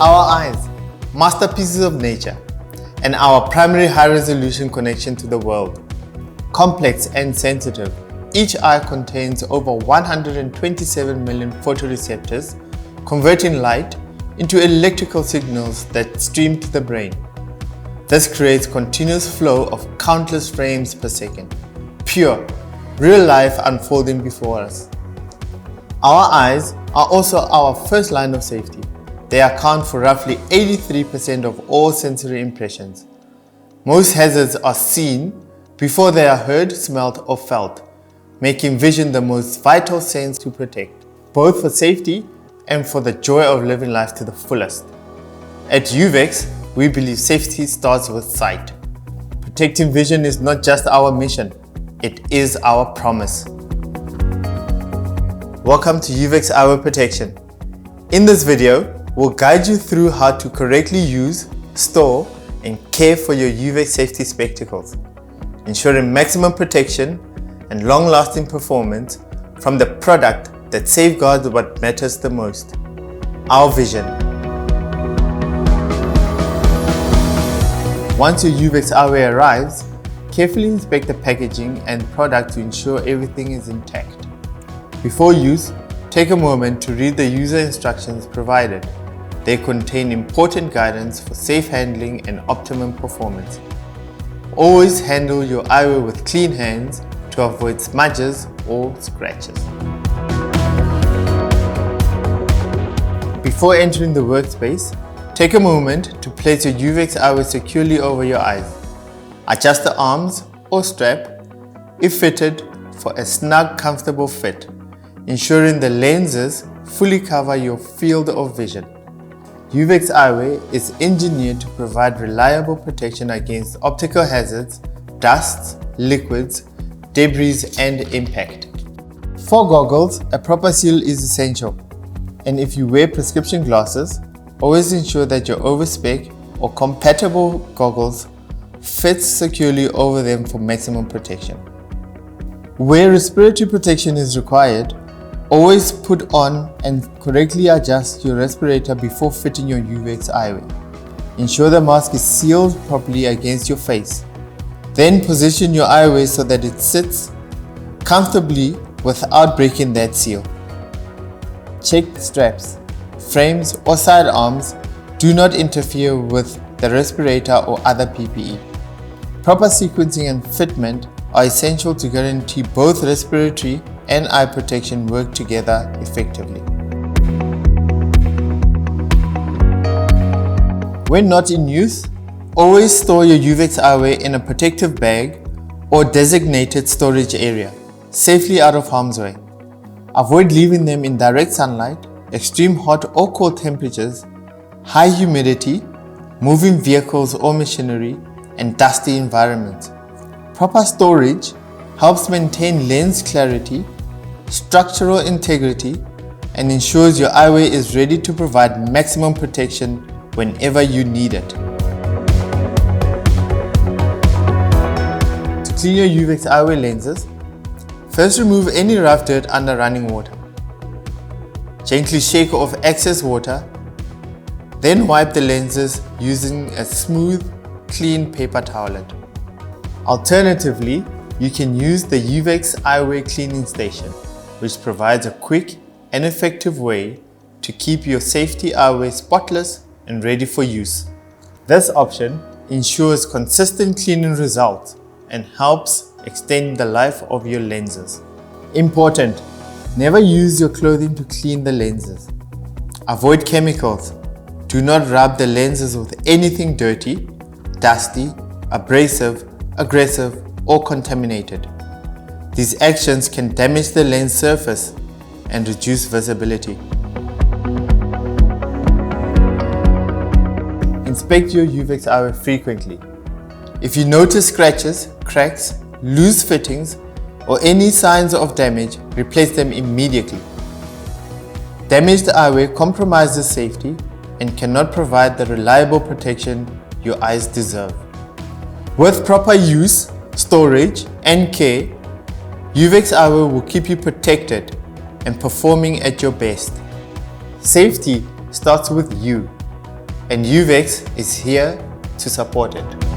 Our eyes, masterpieces of nature, and our primary high-resolution connection to the world. Complex and sensitive, each eye contains over 127 million photoreceptors, converting light into electrical signals that stream to the brain. This creates continuous flow of countless frames per second, pure, real life unfolding before us. Our eyes are also our first line of safety. They account for roughly 83% of all sensory impressions. Most hazards are seen before they are heard, smelt, or felt, making vision the most vital sense to protect, both for safety and for the joy of living life to the fullest. At uvex, we believe safety starts with sight. Protecting vision is not just our mission, it is our promise. Welcome to uvex eyewear protection. In this video, we'll guide you through how to correctly use, store, and care for your uvex safety spectacles, ensuring maximum protection and long-lasting performance from the product that safeguards what matters the most, our vision. Once your uvex eyewear arrives, carefully inspect the packaging and product to ensure everything is intact. Before use, take a moment to read the user instructions provided. They contain important guidance for safe handling and optimum performance. Always handle your eyewear with clean hands to avoid smudges or scratches. Before entering the workspace, take a moment to place your uvex eyewear securely over your eyes. Adjust the arms or strap, if fitted, for a snug, comfortable fit, ensuring the lenses fully cover your field of vision. uvex eyewear is engineered to provide reliable protection against optical hazards, dusts, liquids, debris, and impact. For goggles, a proper seal is essential. And if you wear prescription glasses, always ensure that your overspec or compatible goggles fits securely over them for maximum protection. Where respiratory protection is required, always put on and correctly adjust your respirator before fitting your uvex eyewear. Ensure the mask is sealed properly against your face. Then position your eyewear so that it sits comfortably without breaking that seal. Check straps, frames, or sidearms do not interfere with the respirator or other PPE. Proper sequencing and fitment are essential to guarantee both respiratory and eye protection work together effectively. When not in use, always store your uvex eyewear in a protective bag or designated storage area, safely out of harm's way. Avoid leaving them in direct sunlight, extreme hot or cold temperatures, high humidity, moving vehicles or machinery, and dusty environments. Proper storage helps maintain lens clarity, structural integrity, and ensures your eyewear is ready to provide maximum protection whenever you need it. To clean your uvex eyewear lenses, first remove any rough dirt under running water. Gently shake off excess water, then wipe the lenses using a smooth, clean paper towelette. Alternatively, you can use the uvex eyewear cleaning station, which provides a quick and effective way to keep your safety eyewear spotless and ready for use. This option ensures consistent cleaning results and helps extend the life of your lenses. Important: never use your clothing to clean the lenses. Avoid chemicals. Do not rub the lenses with anything dirty, dusty, abrasive, aggressive, or contaminated. These actions can damage the lens surface and reduce visibility. Inspect your uvex eyewear frequently. If you notice scratches, cracks, loose fittings, or any signs of damage, replace them immediately. Damaged eyewear compromises safety and cannot provide the reliable protection your eyes deserve. With proper use, storage, and care, uvex eyewear will keep you protected and performing at your best. Safety starts with you. and uvex is here to support it.